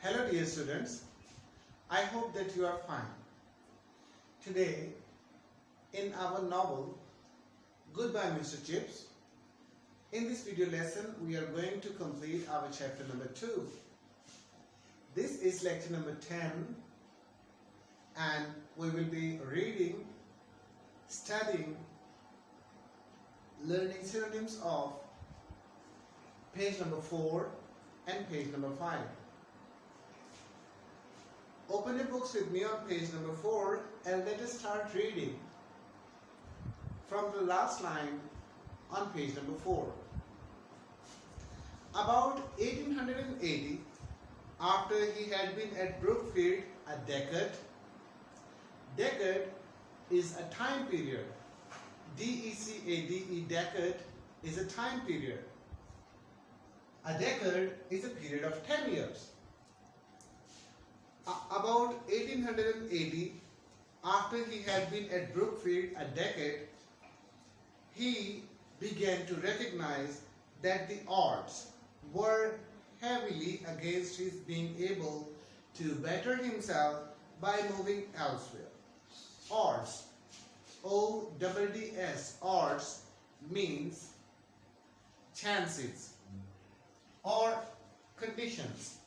Hello dear students, I hope that you are fine. Today in our novel Goodbye Mr. Chips, in this video lesson we are going to complete our chapter number 2. This is lecture number 10 and we will be reading, studying, learning synonyms of page number 4 and page number 5. Open your books with me on page number 4 and let us start reading from the last line on page number 4. About 1880, after he had been at Brookfield a decade is a time period. D-E-C-A-D-E, decade is a time period. A decade is a period of 10 years. About 1880, after he had been at Brookfield a decade, he began to recognize that the odds were heavily against his being able to better himself by moving elsewhere. Odds, O-D-D-S, odds means chances or conditions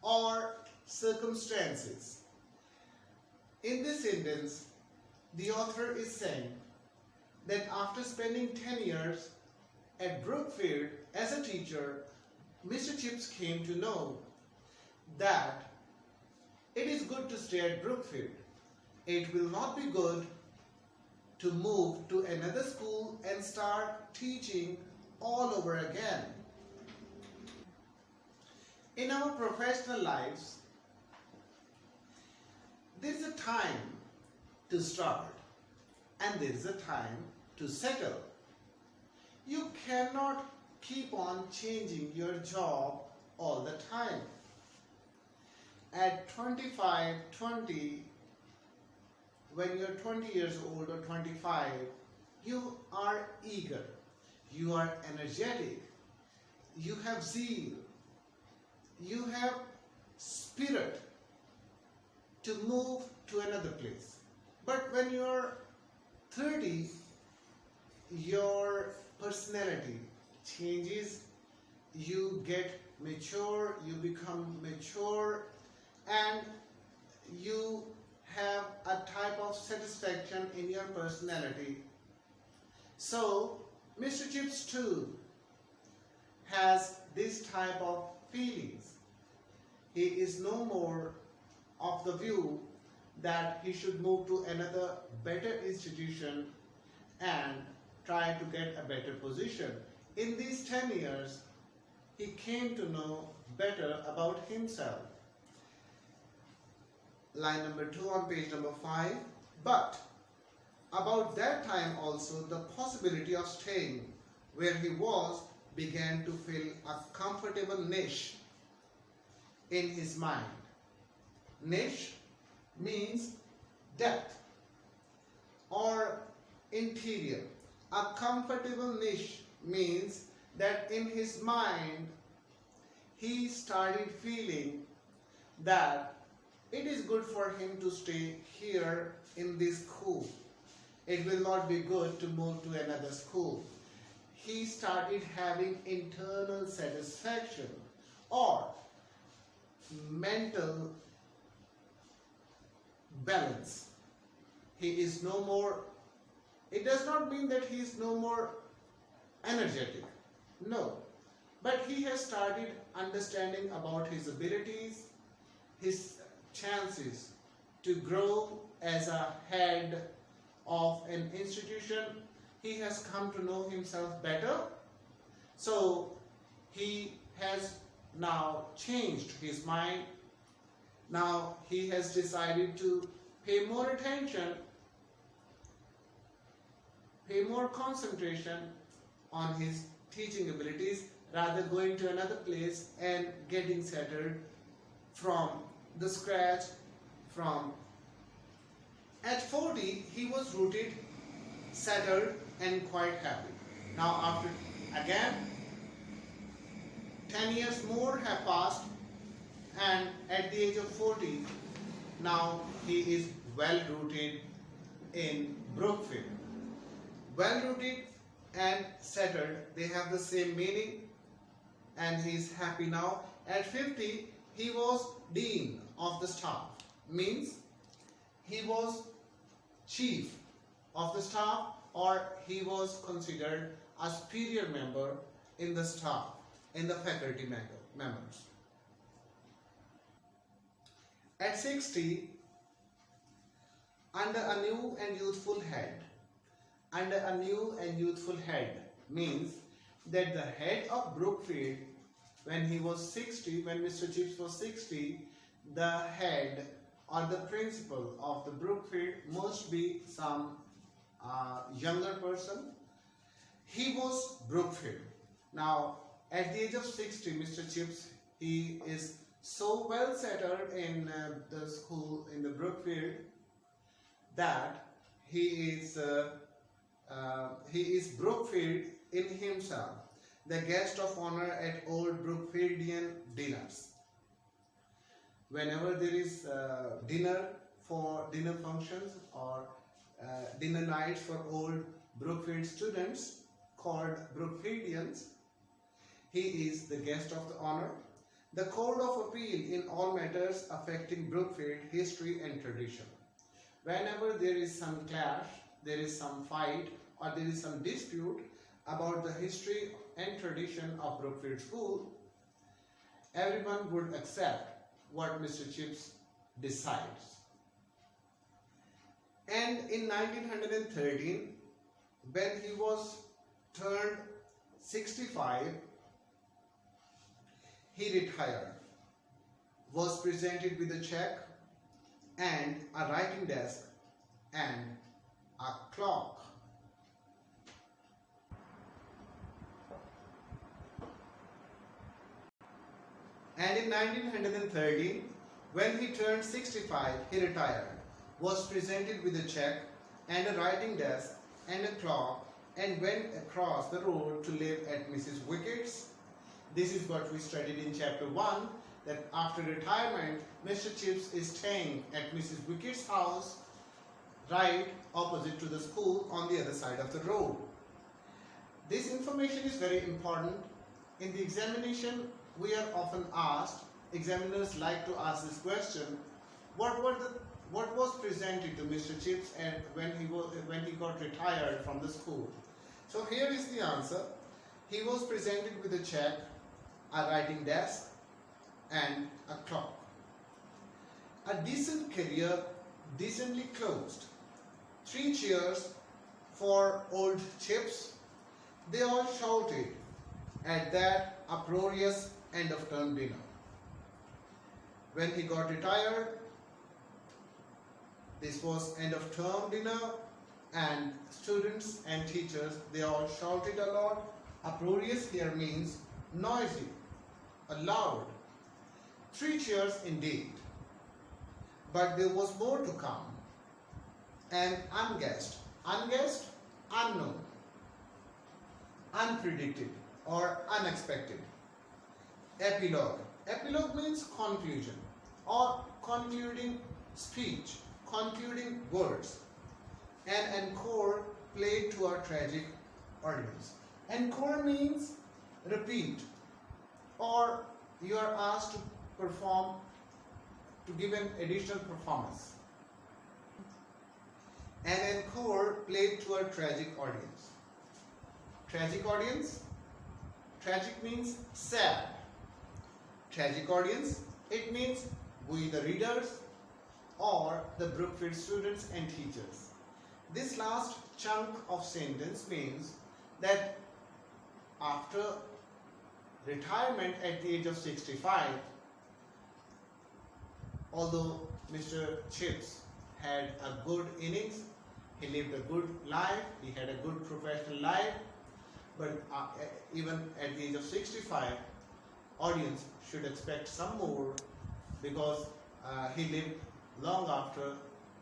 or circumstances. In this sentence, the author is saying that after spending 10 years at Brookfield as a teacher, Mr. Chips came to know that it is good to stay at Brookfield. It will not be good to move to another school and start teaching all over again. In our professional lives, there is a time to start and there is a time to settle. You cannot keep on changing your job all the time. At 25, 20, when you're 20 years old or 25, you are eager, you are energetic, you have zeal, you have spirit to move to another place. But when you're 30, your personality changes, you get mature, you become mature, and you have a type of satisfaction in your personality. So, Mr. Chips too has this type of feelings. He is no more of the view that he should move to another better institution and try to get a better position. In these 10 years, he came to know better about himself. Line number 2 on page number 5. But about that time also, the possibility of staying where he was began to fill a comfortable niche in his mind. Niche means depth or interior. A comfortable niche means that in his mind he started feeling that it is good for him to stay here in this school. It will not be good to move to another school. He started having internal satisfaction or mental balance. He is no more, it does not mean that he is no more energetic. No. But he has started understanding about his abilities, his chances to grow as a head of an institution. He has come to know himself better. So he has now changed his mind. Now he has decided to pay more attention, pay more concentration on his teaching abilities rather going to another place and getting settled from the scratch. At 40, he was rooted, settled and quite happy. Now after again 10 years more have passed and at the age of 40, now he is well rooted in Brookfield. Well rooted and settled, they have the same meaning, and he is happy now. At 50, he was dean of the staff, means he was chief of the staff, or he was considered a superior member in the staff, in the faculty members. At 60, under a new and youthful head, means that the head of Brookfield, when he was 60, when Mr. Chips was 60, the head or the principal of the Brookfield must be some younger person. He was Brookfield. Now, at the age of 60, Mr. Chips, he is so well settled in the school, in the Brookfield, that he is Brookfield in himself, the guest of honor at old Brookfieldian dinners. Whenever there is dinner functions or dinner nights for old Brookfield students called Brookfieldians, he is the guest of the honor. The Court of Appeal in all matters affecting Brookfield history and tradition. Whenever there is some clash, there is some fight, or there is some dispute about the history and tradition of Brookfield School, everyone would accept what Mr. Chips decides. And in 1913, when he was turned 65, he retired, was presented with a check and a writing desk and a clock. And in 1913, when he turned 65, he retired, was presented with a check and a writing desk and a clock, and went across the road to live at Mrs. Wickett's. This is what we studied in chapter 1, that after retirement, Mr. Chips is staying at Mrs. Wickett's house, right opposite to the school on the other side of the road. This information is very important. In the examination, we are often asked, examiners like to ask this question, what was presented to Mr. Chips and when he got retired from the school? So here is the answer. He was presented with a check, a writing desk and a clock. A decent career, decently closed. 3 cheers for old Chips. They all shouted at that uproarious end of term dinner. When he got retired, this was end of term dinner, and students and teachers, they all shouted a lot. Uproarious here means noisy, loud. 3 cheers indeed. But there was more to come. An unguessed, unknown, unpredicted or unexpected. Epilogue. Epilogue means conclusion or concluding speech, concluding words. An encore played to a tragic audience. Encore means repeat, or you are asked to perform, to give an additional performance. An encore played to a tragic audience. Tragic audience? Tragic means sad. Tragic audience, it means we the readers or the Brookfield students and teachers. This last chunk of sentence means that after retirement at the age of 65, although Mr. Chips had a good innings, he lived a good life, he had a good professional life, but even at the age of 65, audience should expect some more, because he lived long after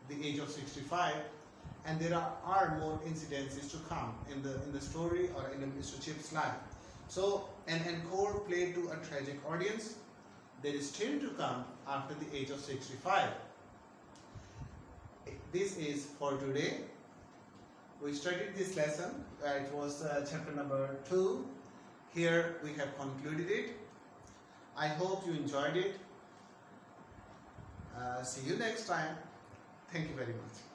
the age of 65, and there are more incidences to come in the story or in Mr. Chips' life. So an encore played to a tragic audience. there is still to come after the age of 65. This is for today. We studied this lesson. It was chapter number 2. Here we have concluded it. I hope you enjoyed it. See you next time. Thank you very much.